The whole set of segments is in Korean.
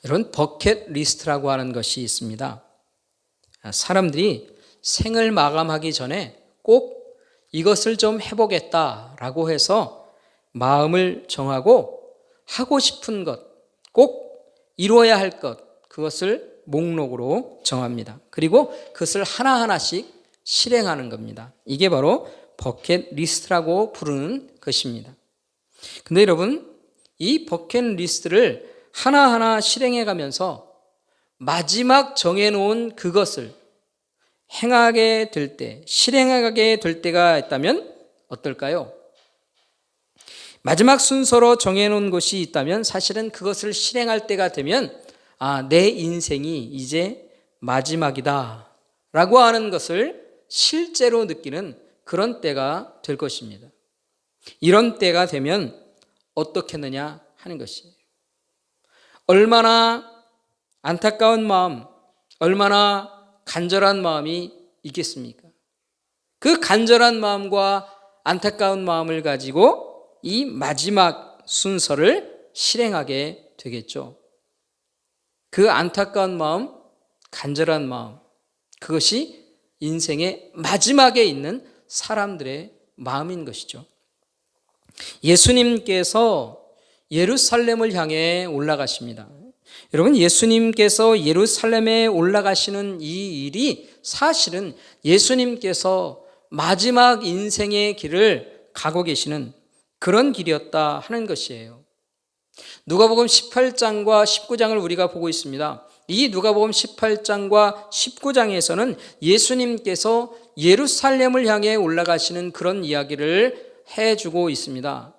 이런 버킷리스트라고 하는 것이 있습니다. 사람들이 생을 마감하기 전에 꼭 이것을 좀 해보겠다라고 해서 마음을 정하고 하고 싶은 것, 꼭 이루어야 할 것, 그것을 목록으로 정합니다. 그리고 그것을 하나하나씩 실행하는 겁니다. 이게 바로 버킷리스트라고 부르는 것입니다. 근데 여러분, 이 버킷리스트를 하나하나 실행해 가면서 마지막 정해놓은 그것을 행하게 될 때, 실행하게 될 때가 있다면 어떨까요? 마지막 순서로 정해놓은 것이 있다면 사실은 그것을 실행할 때가 되면 내 인생이 이제 마지막이다 라고 하는 것을 실제로 느끼는 그런 때가 될 것입니다. 이런 때가 되면 어떻겠느냐 하는 것이에요. 얼마나 안타까운 마음, 얼마나 간절한 마음이 있겠습니까? 그 간절한 마음과 안타까운 마음을 가지고 이 마지막 순서를 실행하게 되겠죠. 그 안타까운 마음, 간절한 마음, 그것이 인생의 마지막에 있는 사람들의 마음인 것이죠. 예수님께서 예루살렘을 향해 올라가십니다. 여러분, 예수님께서 예루살렘에 올라가시는 이 일이 사실은 예수님께서 마지막 인생의 길을 가고 계시는 그런 길이었다 하는 것이에요. 누가복음 18장과 19장을 우리가 보고 있습니다. 이 누가복음 18장과 19장에서는 예수님께서 예루살렘을 향해 올라가시는 그런 이야기를 해주고 있습니다.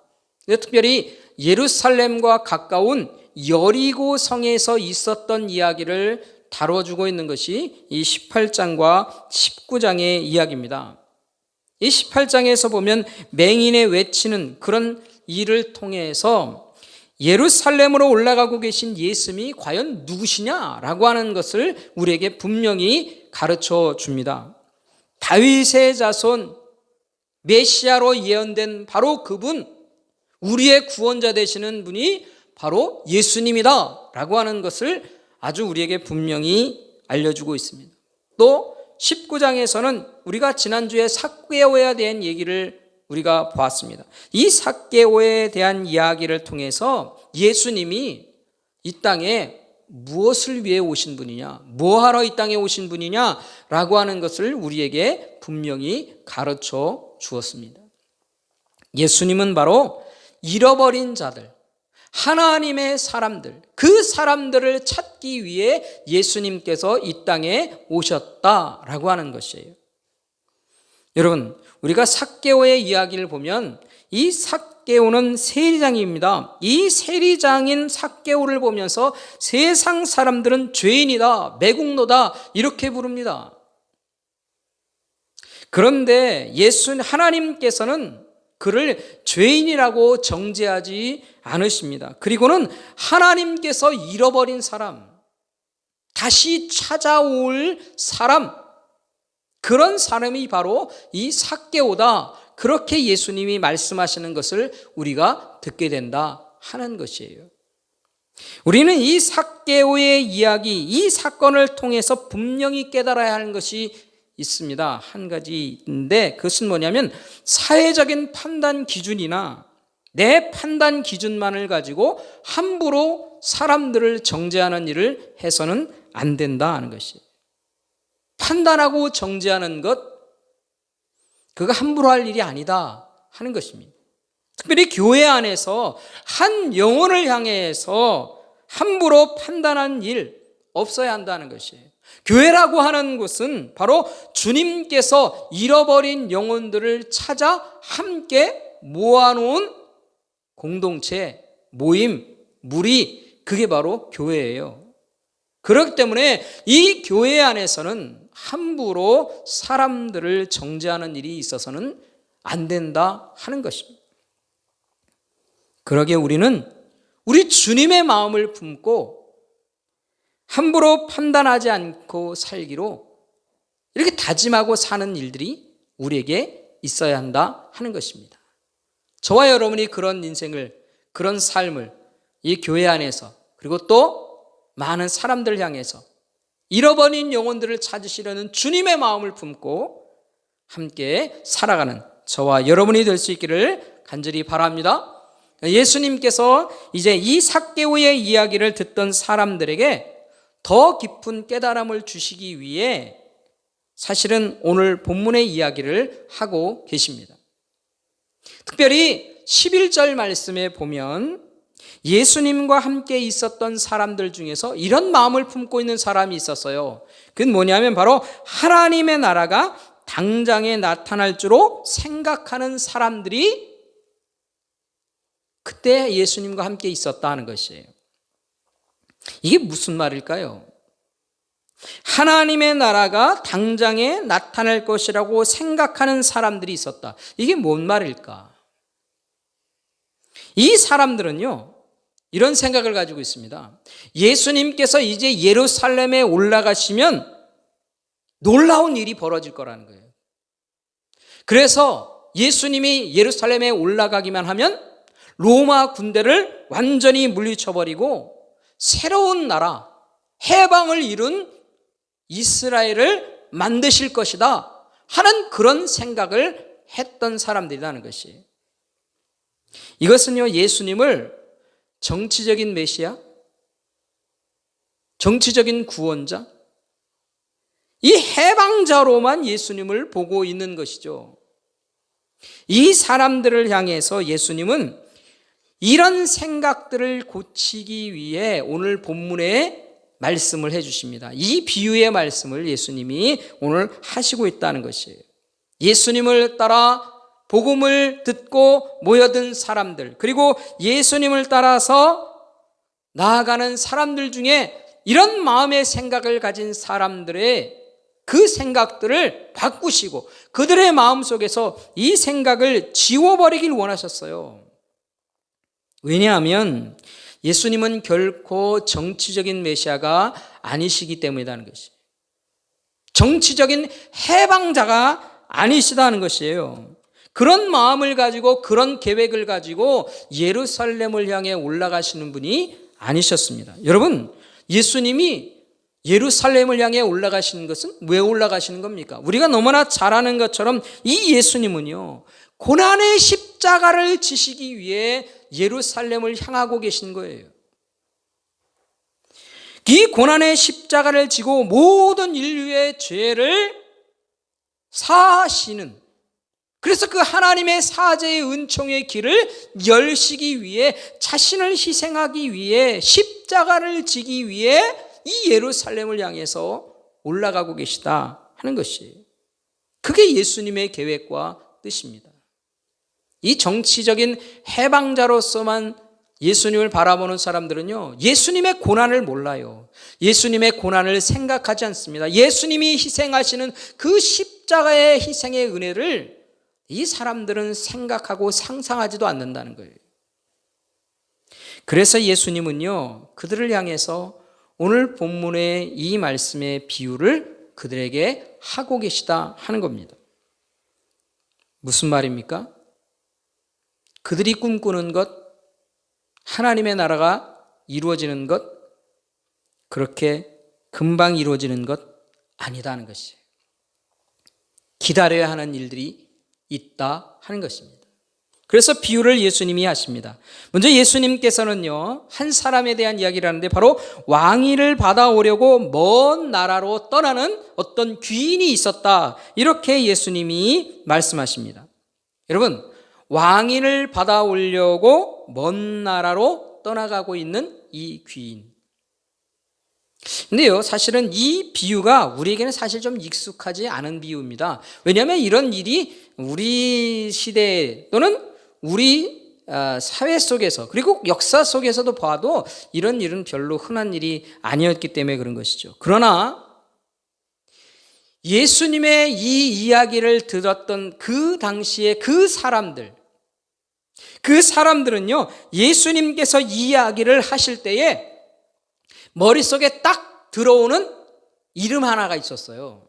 특별히 예루살렘과 가까운 여리고 성에서 있었던 이야기를 다뤄주고 있는 것이 이 18장과 19장의 이야기입니다. 이 18장에서 보면 맹인의 외치는 그런 일을 통해서 예루살렘으로 올라가고 계신 예수님이 과연 누구시냐라고 하는 것을 우리에게 분명히 가르쳐 줍니다. 다윗의 자손 메시아로 예언된 바로 그분, 우리의 구원자 되시는 분이 바로 예수님이다 라고 하는 것을 아주 우리에게 분명히 알려주고 있습니다. 또 19장에서는 우리가 지난주에 삭개오에 대한 얘기를 우리가 보았습니다. 이 삭개오에 대한 이야기를 통해서 예수님이 이 땅에 무엇을 위해 오신 분이냐, 뭐하러 이 땅에 오신 분이냐 라고 하는 것을 우리에게 분명히 가르쳐 주었습니다. 예수님은 바로 잃어버린 자들, 하나님의 사람들, 그 사람들을 찾기 위해 예수님께서 이 땅에 오셨다라고 하는 것이에요. 여러분, 우리가 삭개오의 이야기를 보면 이 삭개오는 세리장입니다. 이 세리장인 삭개오를 보면서 세상 사람들은 죄인이다, 매국노다 이렇게 부릅니다. 그런데 하나님께서는 그를 죄인이라고 정죄하지 않으십니다. 그리고는 하나님께서 잃어버린 사람, 다시 찾아올 사람, 그런 사람이 바로 이 삭개오다, 그렇게 예수님이 말씀하시는 것을 우리가 듣게 된다 하는 것이에요. 우리는 이 삭개오의 이야기, 이 사건을 통해서 분명히 깨달아야 하는 것이 있습니다. 한 가지인데 그것은 뭐냐면 사회적인 판단 기준이나 내 판단 기준만을 가지고 함부로 사람들을 정죄하는 일을 해서는 안 된다 하는 것이에요. 판단하고 정죄하는 것, 그거 함부로 할 일이 아니다 하는 것입니다. 특별히 교회 안에서 한 영혼을 향해서 함부로 판단한 일 없어야 한다는 것이에요. 교회라고 하는 곳은 바로 주님께서 잃어버린 영혼들을 찾아 함께 모아놓은 공동체, 모임, 무리, 그게 바로 교회예요. 그렇기 때문에 이 교회 안에서는 함부로 사람들을 정죄하는 일이 있어서는 안 된다 하는 것입니다. 그러기에 우리는 우리 주님의 마음을 품고 함부로 판단하지 않고 살기로 이렇게 다짐하고 사는 일들이 우리에게 있어야 한다 하는 것입니다. 저와 여러분이 그런 인생을, 그런 삶을 이 교회 안에서 그리고 또 많은 사람들 향해서 잃어버린 영혼들을 찾으시려는 주님의 마음을 품고 함께 살아가는 저와 여러분이 될 수 있기를 간절히 바랍니다. 예수님께서 이제 이 삭개오의 이야기를 듣던 사람들에게 더 깊은 깨달음을 주시기 위해 사실은 오늘 본문의 이야기를 하고 계십니다. 특별히 11절 말씀에 보면 예수님과 함께 있었던 사람들 중에서 이런 마음을 품고 있는 사람이 있었어요. 그건 뭐냐면 바로 하나님의 나라가 당장에 나타날 줄로 생각하는 사람들이 그때 예수님과 함께 있었다 하는 것이에요. 이게 무슨 말일까요? 하나님의 나라가 당장에 나타날 것이라고 생각하는 사람들이 있었다. 이게 뭔 말일까? 이 사람들은요, 이런 생각을 가지고 있습니다. 예수님께서 이제 예루살렘에 올라가시면 놀라운 일이 벌어질 거라는 거예요. 그래서 예수님이 예루살렘에 올라가기만 하면 로마 군대를 완전히 물리쳐버리고 새로운 나라, 해방을 이룬 이스라엘을 만드실 것이다 하는 그런 생각을 했던 사람들이라는 것이에요. 이것은요, 예수님을 정치적인 메시아, 정치적인 구원자, 이 해방자로만 예수님을 보고 있는 것이죠. 이 사람들을 향해서 예수님은 이런 생각들을 고치기 위해 오늘 본문에 말씀을 해주십니다. 이 비유의 말씀을 예수님이 오늘 하시고 있다는 것이에요. 예수님을 따라 복음을 듣고 모여든 사람들, 그리고 예수님을 따라서 나아가는 사람들 중에 이런 마음의 생각을 가진 사람들의 그 생각들을 바꾸시고 그들의 마음속에서 이 생각을 지워버리길 원하셨어요. 왜냐하면 예수님은 결코 정치적인 메시아가 아니시기 때문이라는 것이에요. 정치적인 해방자가 아니시다는 것이에요. 그런 마음을 가지고 그런 계획을 가지고 예루살렘을 향해 올라가시는 분이 아니셨습니다. 여러분, 예수님이 예루살렘을 향해 올라가시는 것은 왜 올라가시는 겁니까? 우리가 너무나 잘 아는 것처럼 이 예수님은요, 고난의 십자가를 지시기 위해 예루살렘을 향하고 계신 거예요. 이 고난의 십자가를 지고 모든 인류의 죄를 사하시는, 그래서 그 하나님의 사죄의 은총의 길을 열시기 위해 자신을 희생하기 위해 십자가를 지기 위해 이 예루살렘을 향해서 올라가고 계시다 하는 것이에요. 그게 예수님의 계획과 뜻입니다. 이 정치적인 해방자로서만 예수님을 바라보는 사람들은요, 예수님의 고난을 몰라요. 예수님의 고난을 생각하지 않습니다. 예수님이 희생하시는 그 십자가의 희생의 은혜를 이 사람들은 생각하고 상상하지도 않는다는 거예요. 그래서 예수님은요, 그들을 향해서 오늘 본문의 이 말씀의 비유를 그들에게 하고 계시다 하는 겁니다. 무슨 말입니까? 그들이 꿈꾸는 것, 하나님의 나라가 이루어지는 것, 그렇게 금방 이루어지는 것 아니다는 것이에요. 기다려야 하는 일들이 있다 하는 것입니다. 그래서 비유를 예수님이 하십니다. 먼저 예수님께서는요, 한 사람에 대한 이야기를 하는데 바로 왕위를 받아오려고 먼 나라로 떠나는 어떤 귀인이 있었다, 이렇게 예수님이 말씀하십니다. 여러분, 왕위를 받아오려고 먼 나라로 떠나가고 있는 이 귀인. 근데요, 사실은 이 비유가 우리에게는 사실 좀 익숙하지 않은 비유입니다. 왜냐하면 이런 일이 우리 시대 또는 우리 사회 속에서, 그리고 역사 속에서도 봐도 이런 일은 별로 흔한 일이 아니었기 때문에 그런 것이죠. 그러나 예수님의 이 이야기를 들었던 그 당시에 그 사람들은요, 예수님께서 이 이야기를 하실 때에 머릿속에 딱 들어오는 이름 하나가 있었어요.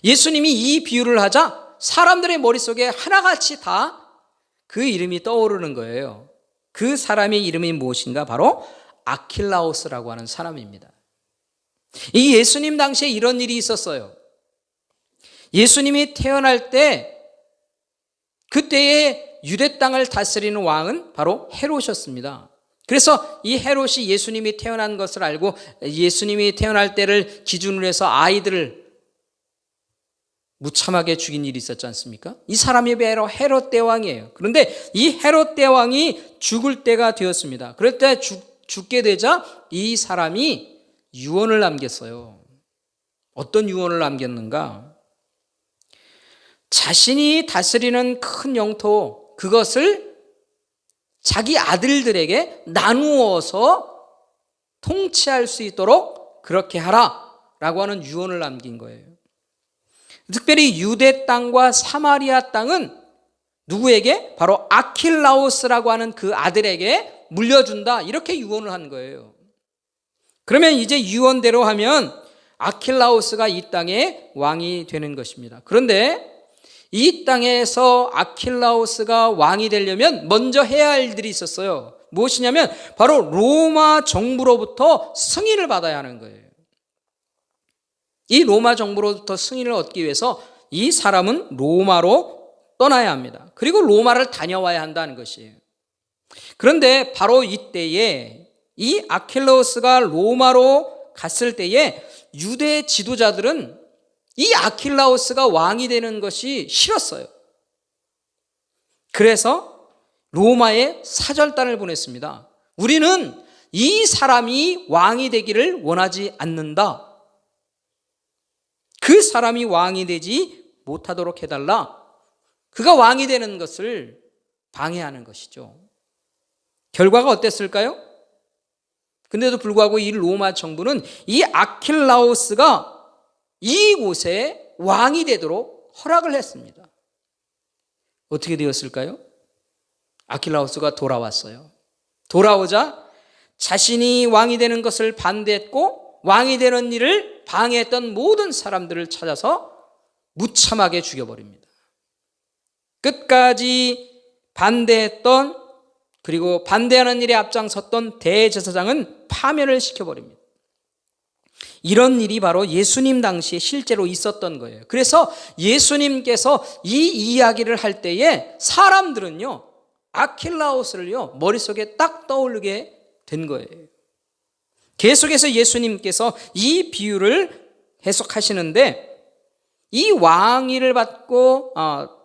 예수님이 이 비유를 하자 사람들의 머릿속에 하나같이 다 그 이름이 떠오르는 거예요. 그 사람의 이름이 무엇인가? 바로 아킬라오스라고 하는 사람입니다. 이 예수님 당시에 이런 일이 있었어요. 예수님이 태어날 때 그때의 유대 땅을 다스리는 왕은 바로 헤롯이었습니다. 그래서 이 헤롯이 예수님이 태어난 것을 알고 예수님이 태어날 때를 기준으로 해서 아이들을 무참하게 죽인 일이 있었지 않습니까? 이 사람이 바로 헤롯 대왕이에요. 그런데 이 헤롯 대왕이 죽을 때가 되었습니다. 그럴 때 죽게 되자 이 사람이 유언을 남겼어요. 어떤 유언을 남겼는가? 자신이 다스리는 큰 영토, 그것을 자기 아들들에게 나누어서 통치할 수 있도록 그렇게 하라라고 하는 유언을 남긴 거예요. 특별히 유대 땅과 사마리아 땅은 누구에게? 바로 아킬라오스라고 하는 그 아들에게 물려준다, 이렇게 유언을 한 거예요. 그러면 이제 유언대로 하면 아킬라오스가 이 땅의 왕이 되는 것입니다. 그런데 이 땅에서 아킬라오스가 왕이 되려면 먼저 해야 할 일들이 있었어요. 무엇이냐면 바로 로마 정부로부터 승인을 받아야 하는 거예요. 이 로마 정부로부터 승인을 얻기 위해서 이 사람은 로마로 떠나야 합니다. 그리고 로마를 다녀와야 한다는 것이에요. 그런데 바로 이때에 이 아킬라오스가 로마로 갔을 때에 유대 지도자들은 이 아킬라오스가 왕이 되는 것이 싫었어요. 그래서 로마에 사절단을 보냈습니다. 우리는 이 사람이 왕이 되기를 원하지 않는다. 그 사람이 왕이 되지 못하도록 해달라. 그가 왕이 되는 것을 방해하는 것이죠. 결과가 어땠을까요? 근데도 불구하고 이 로마 정부는 이 아킬라오스가 이곳에 왕이 되도록 허락을 했습니다. 어떻게 되었을까요? 아킬라오스가 돌아왔어요. 돌아오자 자신이 왕이 되는 것을 반대했고 왕이 되는 일을 방해했던 모든 사람들을 찾아서 무참하게 죽여버립니다. 끝까지 반대했던, 그리고 반대하는 일에 앞장섰던 대제사장은 파면을 시켜버립니다. 이런 일이 바로 예수님 당시에 실제로 있었던 거예요. 그래서 예수님께서 이 이야기를 할 때에 사람들은요, 아킬라오스를요, 머릿속에 딱 떠오르게 된 거예요. 계속해서 예수님께서 이 비유를 해석하시는데, 이 왕위를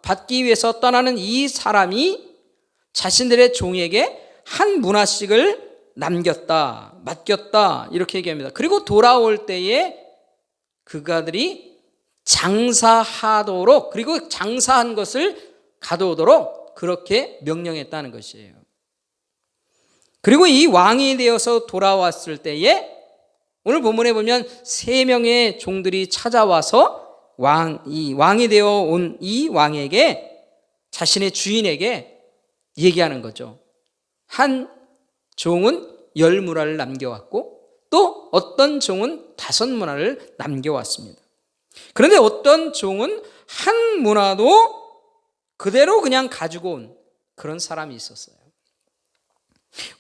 받기 위해서 떠나는 이 사람이 자신들의 종에게 한 문화씩을 남겼다, 맡겼다, 이렇게 얘기합니다. 그리고 돌아올 때에 그가들이 장사하도록, 그리고 장사한 것을 가져오도록 그렇게 명령했다는 것이에요. 그리고 이 왕이 되어서 돌아왔을 때에 오늘 본문에 보면 3명의 종들이 찾아와서 왕이 되어 온 이 왕에게, 자신의 주인에게 얘기하는 거죠. 한 종은 10문화를 남겨왔고 또 어떤 종은 5문화를 남겨왔습니다. 그런데 어떤 종은 한 문화도 그대로 그냥 가지고 온 그런 사람이 있었어요.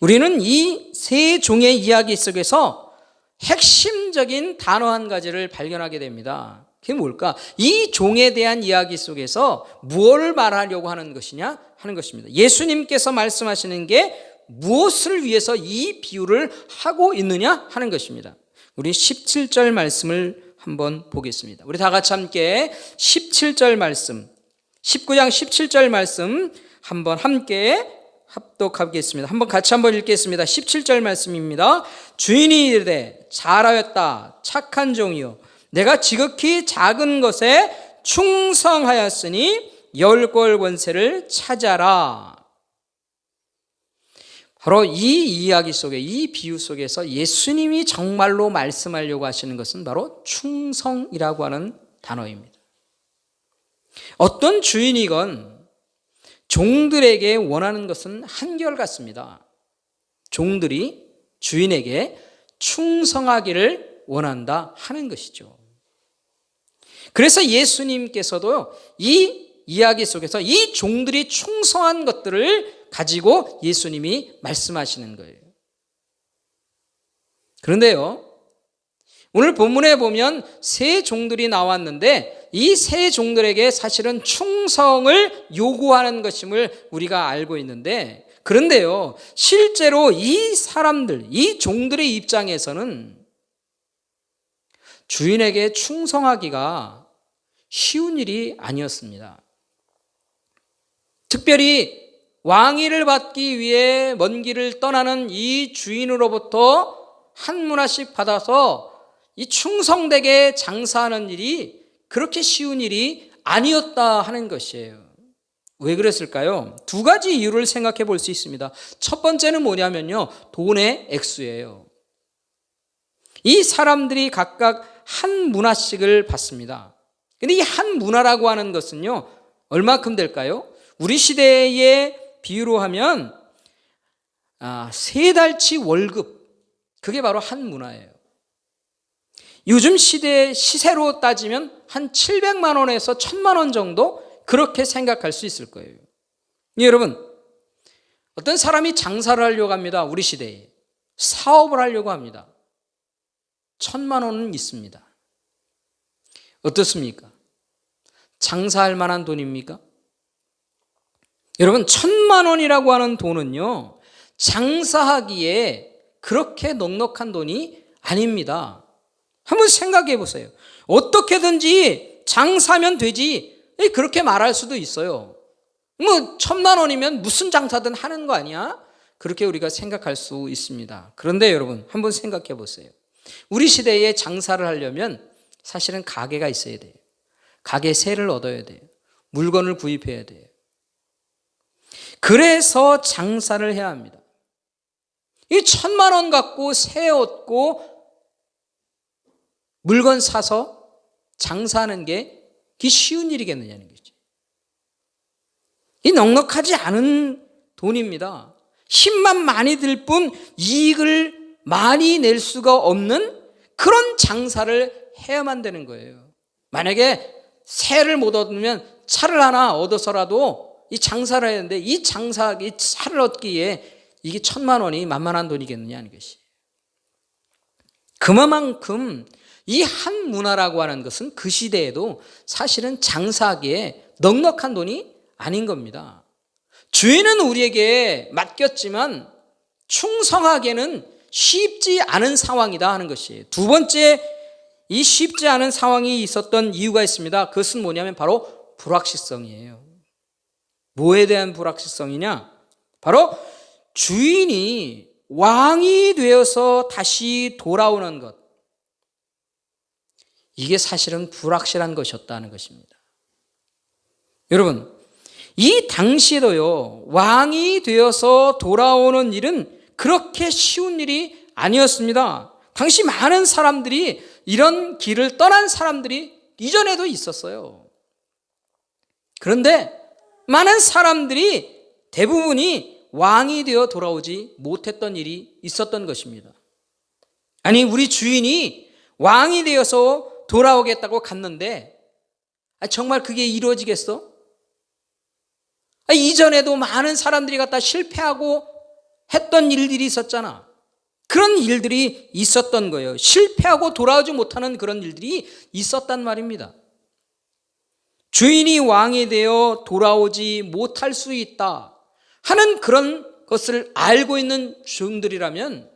우리는 이 3종의 이야기 속에서 핵심적인 단어 한 가지를 발견하게 됩니다. 그게 뭘까? 이 종에 대한 이야기 속에서 무엇을 말하려고 하는 것이냐 하는 것입니다. 예수님께서 말씀하시는 게 무엇을 위해서 이 비유를 하고 있느냐 하는 것입니다. 우리 17절 말씀을 한번 보겠습니다. 우리 다 같이 함께 17절 말씀, 19장 17절 말씀 한번 함께 합독하겠습니다. 한번 같이 한번 읽겠습니다. 17절 말씀입니다. 주인이 이르되 잘하였다 착한 종이요, 내가 지극히 작은 것에 충성하였으니 10골 권세를 차지하라. 바로 이 이야기 속에, 이 비유 속에서 예수님이 정말로 말씀하려고 하시는 것은 바로 충성이라고 하는 단어입니다. 어떤 주인이건 종들에게 원하는 것은 한결같습니다. 종들이 주인에게 충성하기를 원한다 하는 것이죠. 그래서 예수님께서도 이 이야기 속에서 이 종들이 충성한 것들을 가지고 예수님이 말씀하시는 거예요. 그런데요, 오늘 본문에 보면 세 종들이 나왔는데 이 세 종들에게 사실은 충성을 요구하는 것임을 우리가 알고 있는데, 그런데요, 실제로 이 사람들, 이 종들의 입장에서는 주인에게 충성하기가 쉬운 일이 아니었습니다. 특별히 왕위를 받기 위해 먼 길을 떠나는 이 주인으로부터 한 문화씩 받아서 이 충성되게 장사하는 일이 그렇게 쉬운 일이 아니었다 하는 것이에요. 왜 그랬을까요? 두 가지 이유를 생각해 볼 수 있습니다. 첫 번째는 뭐냐면요, 돈의 액수예요. 이 사람들이 각각 한 문화씩을 받습니다. 근데 이 한 문화라고 하는 것은요, 얼마큼 될까요? 우리 시대의 비유로 하면 3달치 월급, 그게 바로 한 문화예요. 요즘 시대의 시세로 따지면 한 700만 원에서 1000만 원 정도, 그렇게 생각할 수 있을 거예요. 여러분, 어떤 사람이 장사를 하려고 합니다. 우리 시대에 사업을 하려고 합니다. 1000만 원은 있습니다. 어떻습니까? 장사할 만한 돈입니까? 여러분, 1000만 원이라고 하는 돈은요, 장사하기에 그렇게 넉넉한 돈이 아닙니다. 한번 생각해 보세요. 어떻게든지 장사하면 되지, 그렇게 말할 수도 있어요. 1000만 원이면 무슨 장사든 하는 거 아니야? 그렇게 우리가 생각할 수 있습니다. 그런데 여러분, 한번 생각해 보세요. 우리 시대에 장사를 하려면 사실은 가게가 있어야 돼요. 가게 세를 얻어야 돼요. 물건을 구입해야 돼요. 그래서 장사를 해야 합니다. 이 1000만 원 갖고 세 얻고 물건 사서 장사하는 게 쉬운 일이겠느냐는 거죠. 이 넉넉하지 않은 돈입니다. 힘만 많이 들 뿐 이익을 많이 낼 수가 없는 그런 장사를 해야만 되는 거예요. 만약에 새를 못 얻으면 차를 하나 얻어서라도 이 장사를 해야 되는데, 이 차를 얻기에 이게 1000만 원이 만만한 돈이겠느냐는 것이. 그만큼 이 한 문화라고 하는 것은 그 시대에도 사실은 장사하기에 넉넉한 돈이 아닌 겁니다. 주인은 우리에게 맡겼지만 충성하기에는 쉽지 않은 상황이다 하는 것이에요. 두 번째, 이 쉽지 않은 상황이 있었던 이유가 있습니다. 그것은 뭐냐면 바로 불확실성이에요. 뭐에 대한 불확실성이냐? 바로 주인이 왕이 되어서 다시 돌아오는 것, 이게 사실은 불확실한 것이었다는 것입니다. 여러분, 이 당시에도요, 왕이 되어서 돌아오는 일은 그렇게 쉬운 일이 아니었습니다. 당시 많은 사람들이, 이런 길을 떠난 사람들이 이전에도 있었어요. 그런데 많은 사람들이, 대부분이 왕이 되어 돌아오지 못했던 일이 있었던 것입니다. 아니, 우리 주인이 왕이 되어서 돌아오겠다고 갔는데 정말 그게 이루어지겠어? 이전에도 많은 사람들이 갖다 실패하고 했던 일들이 있었잖아. 그런 일들이 있었던 거예요. 실패하고 돌아오지 못하는 그런 일들이 있었단 말입니다. 주인이 왕이 되어 돌아오지 못할 수 있다 하는 그런 것을 알고 있는 종들이라면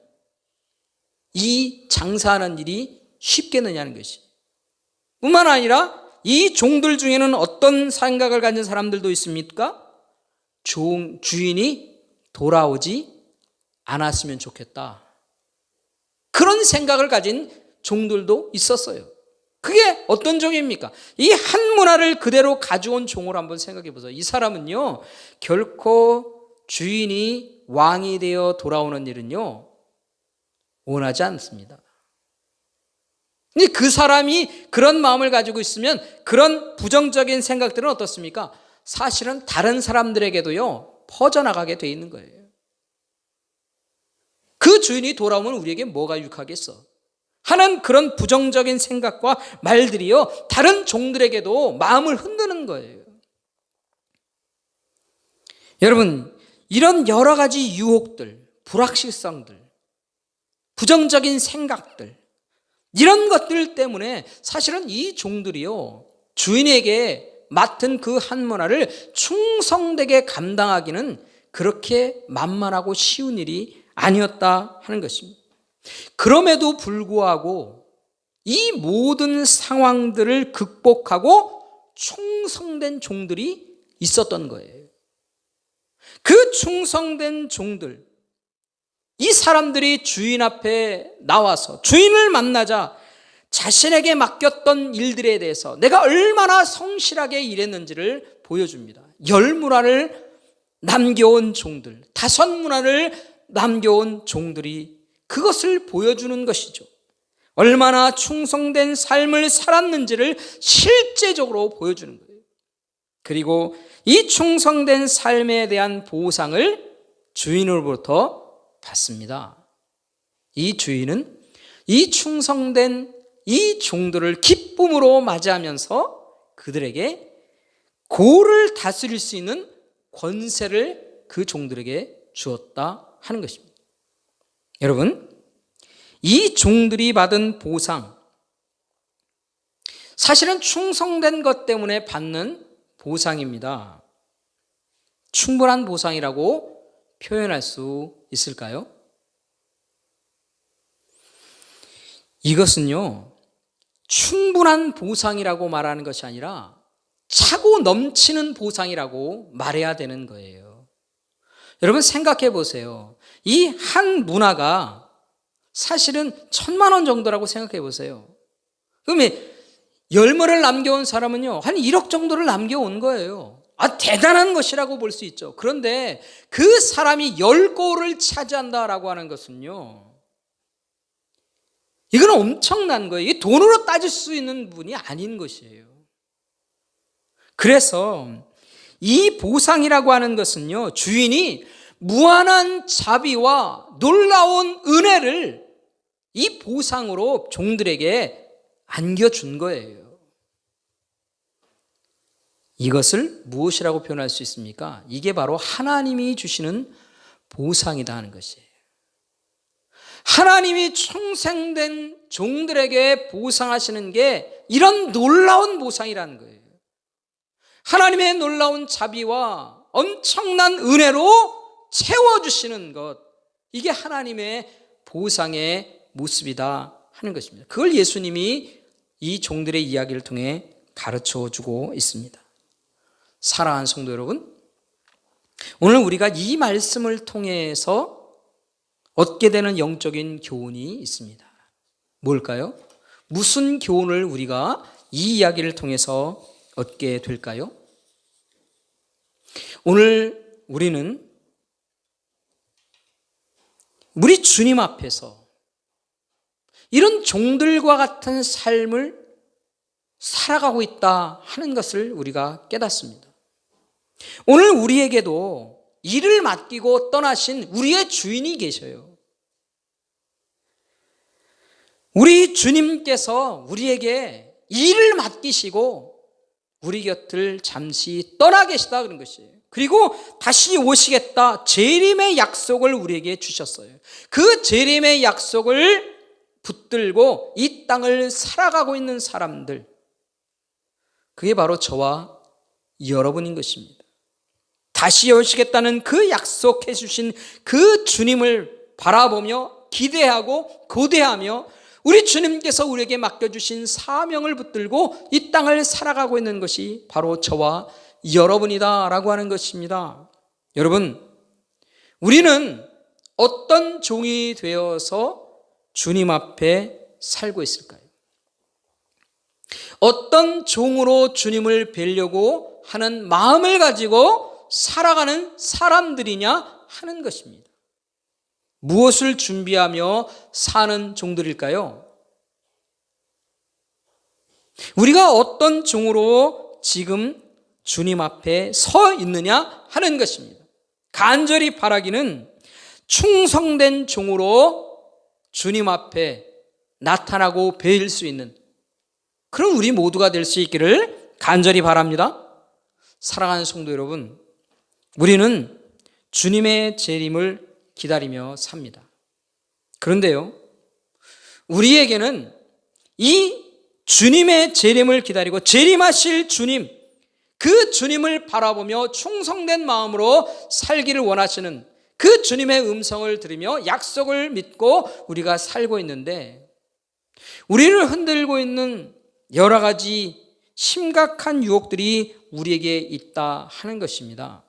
이 장사하는 일이 쉽겠느냐는 것이. 뿐만 아니라 이 종들 중에는 어떤 생각을 가진 사람들도 있습니까? 주인이 돌아오지 않았으면 좋겠다, 그런 생각을 가진 종들도 있었어요. 그게 어떤 종입니까? 이 한 문화를 그대로 가져온 종을 한번 생각해 보세요. 이 사람은요, 결코 주인이 왕이 되어 돌아오는 일은요, 원하지 않습니다. 근데 그 사람이 그런 마음을 가지고 있으면 그런 부정적인 생각들은 어떻습니까? 사실은 다른 사람들에게도요, 퍼져나가게 돼 있는 거예요. 그 주인이 돌아오면 우리에게 뭐가 유익하겠어 하는 그런 부정적인 생각과 말들이요, 다른 종들에게도 마음을 흔드는 거예요. 여러분, 이런 여러 가지 유혹들, 불확실성들, 부정적인 생각들, 이런 것들 때문에 사실은 이 종들이요, 주인에게 맡은 그 한 문화를 충성되게 감당하기는 그렇게 만만하고 쉬운 일이 아니었다 하는 것입니다. 그럼에도 불구하고 이 모든 상황들을 극복하고 충성된 종들이 있었던 거예요. 그 충성된 종들, 이 사람들이 주인 앞에 나와서 주인을 만나자 자신에게 맡겼던 일들에 대해서 내가 얼마나 성실하게 일했는지를 보여줍니다. 10문화를 남겨온 종들, 5문화를 남겨온 종들이 그것을 보여주는 것이죠. 얼마나 충성된 삶을 살았는지를 실제적으로 보여주는 거예요. 그리고 이 충성된 삶에 대한 보상을 주인으로부터 받습니다. 이 주인은 이 충성된 이 종들을 기쁨으로 맞이하면서 그들에게 고를 다스릴 수 있는 권세를 그 종들에게 주었다 하는 것입니다. 여러분, 이 종들이 받은 보상, 사실은 충성된 것 때문에 받는 보상입니다. 충분한 보상이라고 표현할 수 있을까요? 이것은요, 충분한 보상이라고 말하는 것이 아니라 차고 넘치는 보상이라고 말해야 되는 거예요. 여러분 생각해 보세요. 이 한 문화가 사실은 1,000,000원 정도라고 생각해 보세요. 그러면 10문을 남겨온 사람은요, 한 1억 정도를 남겨온 거예요. 대단한 것이라고 볼 수 있죠. 그런데 그 사람이 10골을 차지한다라고 하는 것은요, 이건 엄청난 거예요. 이게 돈으로 따질 수 있는 분이 아닌 것이에요. 그래서 이 보상이라고 하는 것은요, 주인이 무한한 자비와 놀라운 은혜를 이 보상으로 종들에게 안겨준 거예요. 이것을 무엇이라고 표현할 수 있습니까? 이게 바로 하나님이 주시는 보상이다 하는 것이에요. 하나님이 충성된 종들에게 보상하시는 게 이런 놀라운 보상이라는 거예요. 하나님의 놀라운 자비와 엄청난 은혜로 채워주시는 것, 이게 하나님의 보상의 모습이다 하는 것입니다. 그걸 예수님이 이 종들의 이야기를 통해 가르쳐주고 있습니다. 사랑하는 성도 여러분, 오늘 우리가 이 말씀을 통해서 얻게 되는 영적인 교훈이 있습니다. 뭘까요? 무슨 교훈을 우리가 이 이야기를 통해서 얻게 될까요? 오늘 우리는 우리 주님 앞에서 이런 종들과 같은 삶을 살아가고 있다 하는 것을 우리가 깨닫습니다. 오늘 우리에게도 일을 맡기고 떠나신 우리의 주인이 계셔요. 우리 주님께서 우리에게 일을 맡기시고 우리 곁을 잠시 떠나 계시다 그런 것이에요. 그리고 다시 오시겠다 재림의 약속을 우리에게 주셨어요. 그 재림의 약속을 붙들고 이 땅을 살아가고 있는 사람들, 그게 바로 저와 여러분인 것입니다. 다시 오시겠다는 그 약속해 주신 그 주님을 바라보며 기대하고 고대하며 우리 주님께서 우리에게 맡겨주신 사명을 붙들고 이 땅을 살아가고 있는 것이 바로 저와 여러분이다 라고 하는 것입니다. 여러분, 우리는 어떤 종이 되어서 주님 앞에 살고 있을까요? 어떤 종으로 주님을 뵈려고 하는 마음을 가지고 살아가는 사람들이냐 하는 것입니다. 무엇을 준비하며 사는 종들일까요? 우리가 어떤 종으로 지금 주님 앞에 서 있느냐 하는 것입니다. 간절히 바라기는 충성된 종으로 주님 앞에 나타나고 뵐 수 있는 그런 우리 모두가 될 수 있기를 간절히 바랍니다. 사랑하는 성도 여러분, 우리는 주님의 재림을 기다리며 삽니다. 그런데요, 우리에게는 이 주님의 재림을 기다리고 재림하실 주님, 그 주님을 바라보며 충성된 마음으로 살기를 원하시는 그 주님의 음성을 들으며 약속을 믿고 우리가 살고 있는데, 우리를 흔들고 있는 여러 가지 심각한 유혹들이 우리에게 있다 하는 것입니다.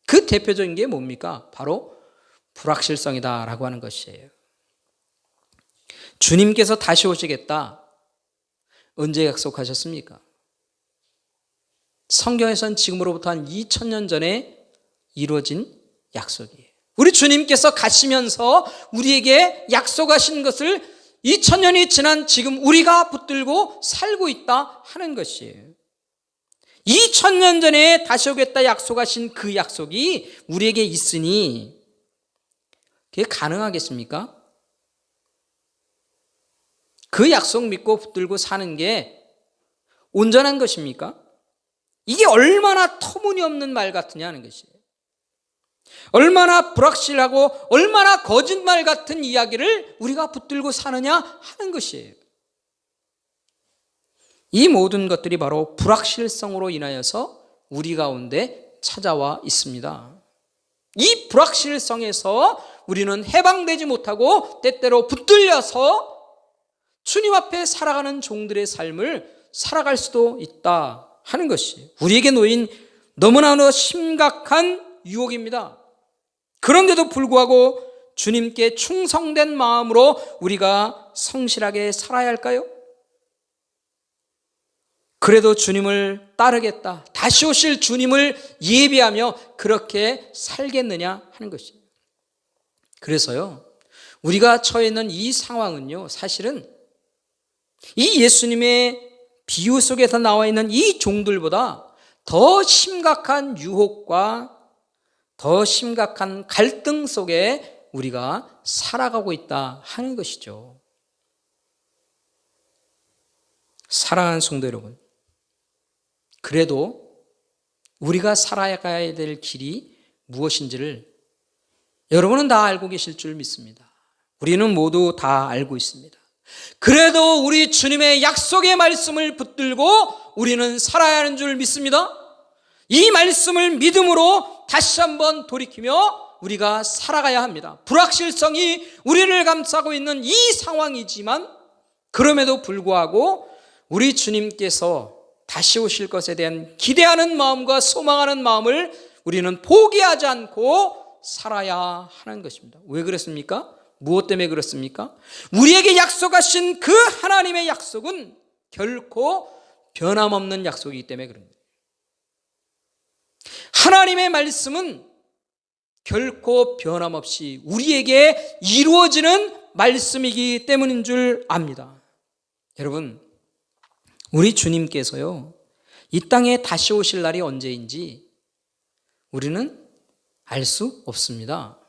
그 대표적인 게 뭡니까? 바로 불확실성이다라고 하는 것이에요. 주님께서 다시 오시겠다. 언제 약속하셨습니까? 성경에선 지금으로부터 한 2000년 전에 이루어진 약속이에요. 우리 주님께서 가시면서 우리에게 약속하신 것을 2000년이 지난 지금 우리가 붙들고 살고 있다 하는 것이에요. 2000년 전에 다시 오겠다 약속하신 그 약속이 우리에게 있으니 그게 가능하겠습니까? 그 약속 믿고 붙들고 사는 게 온전한 것입니까? 이게 얼마나 터무니없는 말 같으냐는 것이에요. 얼마나 불확실하고 얼마나 거짓말 같은 이야기를 우리가 붙들고 사느냐 하는 것이에요. 이 모든 것들이 바로 불확실성으로 인하여서 우리 가운데 찾아와 있습니다. 이 불확실성에서 우리는 해방되지 못하고 때때로 붙들려서 주님 앞에 살아가는 종들의 삶을 살아갈 수도 있다 하는 것이 우리에게 놓인 너무나 심각한 유혹입니다. 그런데도 불구하고 주님께 충성된 마음으로 우리가 성실하게 살아야 할까요? 그래도 주님을 따르겠다, 다시 오실 주님을 예비하며 그렇게 살겠느냐 하는 것이에요. 그래서요, 우리가 처해 있는 이 상황은요, 사실은 이 예수님의 비유 속에서 나와 있는 이 종들보다 더 심각한 유혹과 더 심각한 갈등 속에 우리가 살아가고 있다 하는 것이죠. 사랑하는 성도 여러분, 그래도 우리가 살아가야 될 길이 무엇인지를 여러분은 다 알고 계실 줄 믿습니다. 우리는 모두 다 알고 있습니다. 그래도 우리 주님의 약속의 말씀을 붙들고 우리는 살아야 하는 줄 믿습니다. 이 말씀을 믿음으로 다시 한번 돌이키며 우리가 살아가야 합니다. 불확실성이 우리를 감싸고 있는 이 상황이지만 그럼에도 불구하고 우리 주님께서 다시 오실 것에 대한 기대하는 마음과 소망하는 마음을 우리는 포기하지 않고 살아야 하는 것입니다. 왜 그렇습니까? 무엇 때문에 그렇습니까? 우리에게 약속하신 그 하나님의 약속은 결코 변함없는 약속이기 때문에 그럽니다. 하나님의 말씀은 결코 변함없이 우리에게 이루어지는 말씀이기 때문인 줄 압니다. 여러분, 우리 주님께서요, 이 땅에 다시 오실 날이 언제인지 우리는 알 수 없습니다.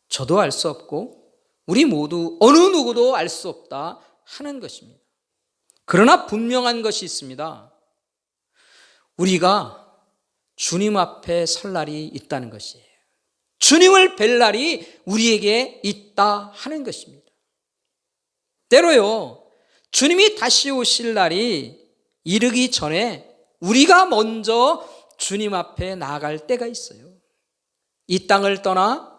저도 알 수 없고 우리 모두 어느 누구도 알 수 없다 하는 것입니다. 그러나 분명한 것이 있습니다. 우리가 주님 앞에 설 날이 있다는 것이에요. 주님을 뵐 날이 우리에게 있다 하는 것입니다. 때로요, 주님이 다시 오실 날이 이르기 전에 우리가 먼저 주님 앞에 나아갈 때가 있어요. 이 땅을 떠나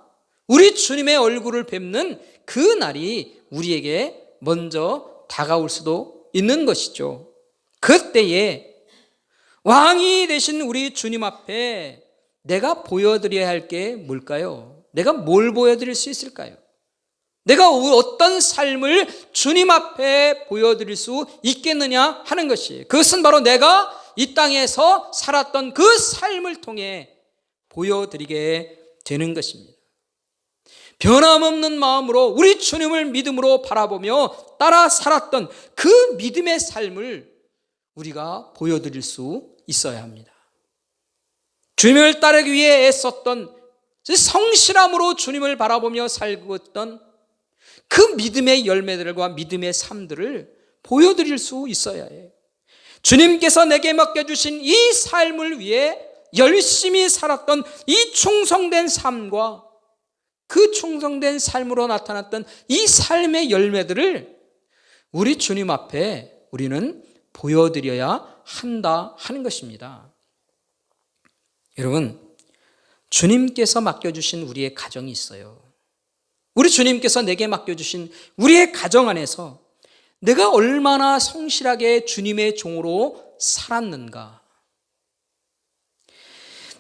우리 주님의 얼굴을 뵙는 그 날이 우리에게 먼저 다가올 수도 있는 것이죠. 그때에 왕이 되신 우리 주님 앞에 내가 보여드려야 할 게 뭘까요? 내가 뭘 보여드릴 수 있을까요? 내가 어떤 삶을 주님 앞에 보여드릴 수 있겠느냐 하는 것이에요. 그것은 바로 내가 이 땅에서 살았던 그 삶을 통해 보여드리게 되는 것입니다. 변함없는 마음으로 우리 주님을 믿음으로 바라보며 따라 살았던 그 믿음의 삶을 우리가 보여드릴 수 있어야 합니다. 주님을 따르기 위해 애썼던 성실함으로 주님을 바라보며 살고 있던 그 믿음의 열매들과 믿음의 삶들을 보여드릴 수 있어야 해요. 주님께서 내게 맡겨주신 이 삶을 위해 열심히 살았던 이 충성된 삶과 그 충성된 삶으로 나타났던 이 삶의 열매들을 우리 주님 앞에 우리는 보여드려야 한다 하는 것입니다. 여러분, 주님께서 맡겨주신 우리의 가정이 있어요. 우리 주님께서 내게 맡겨주신 우리의 가정 안에서 내가 얼마나 성실하게 주님의 종으로 살았는가.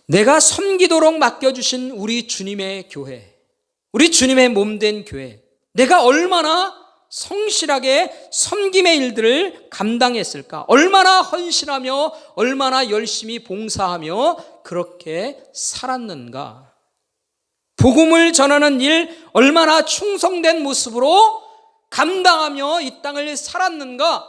내가 섬기도록 맡겨주신 우리 주님의 교회, 우리 주님의 몸된 교회, 내가 얼마나 성실하게 섬김의 일들을 감당했을까? 얼마나 헌신하며 얼마나 열심히 봉사하며 그렇게 살았는가? 복음을 전하는 일 얼마나 충성된 모습으로 감당하며 이 땅을 살았는가?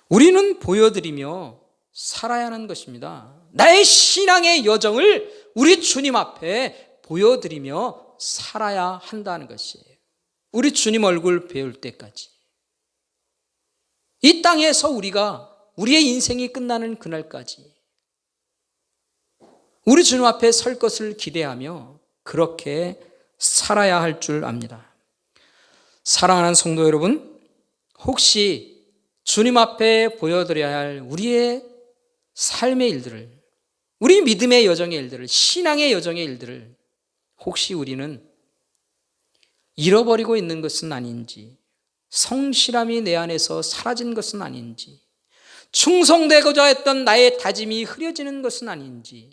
우리는 보여드리며 살아야 하는 것입니다. 나의 신앙의 여정을 우리 주님 앞에 보여드리며 살아야 한다는 것이에요. 우리 주님 얼굴 배울 때까지. 이 땅에서 우리의 인생이 끝나는 그날까지 우리 주님 앞에 설 것을 기대하며 그렇게 살아야 할 줄 압니다. 사랑하는 성도 여러분, 혹시 주님 앞에 보여드려야 할 우리의 삶의 일들을, 우리 믿음의 여정의 일들을, 신앙의 여정의 일들을 혹시 우리는 잃어버리고 있는 것은 아닌지, 성실함이 내 안에서 사라진 것은 아닌지, 충성되고자 했던 나의 다짐이 흐려지는 것은 아닌지,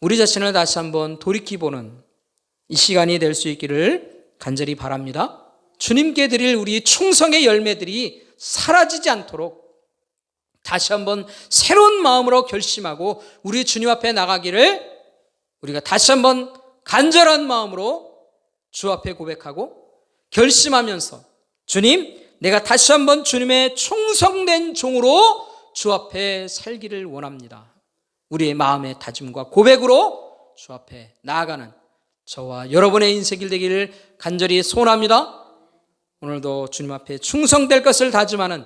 우리 자신을 다시 한번 돌이켜보는 이 시간이 될 수 있기를 간절히 바랍니다. 주님께 드릴 우리 충성의 열매들이 사라지지 않도록 다시 한번 새로운 마음으로 결심하고 우리 주님 앞에 나가기를 우리가 다시 한번 간절한 마음으로 주 앞에 고백하고 결심하면서 주님, 내가 다시 한번 주님의 충성된 종으로 주 앞에 살기를 원합니다. 우리의 마음의 다짐과 고백으로 주 앞에 나아가는 저와 여러분의 인생이 되기를 간절히 소원합니다. 오늘도 주님 앞에 충성될 것을 다짐하는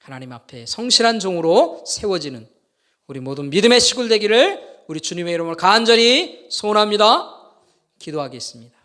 하나님 앞에 성실한 종으로 세워지는 우리 모든 믿음의 시골 되기를 우리 주님의 이름으로 간절히 소원합니다. 기도하겠습니다.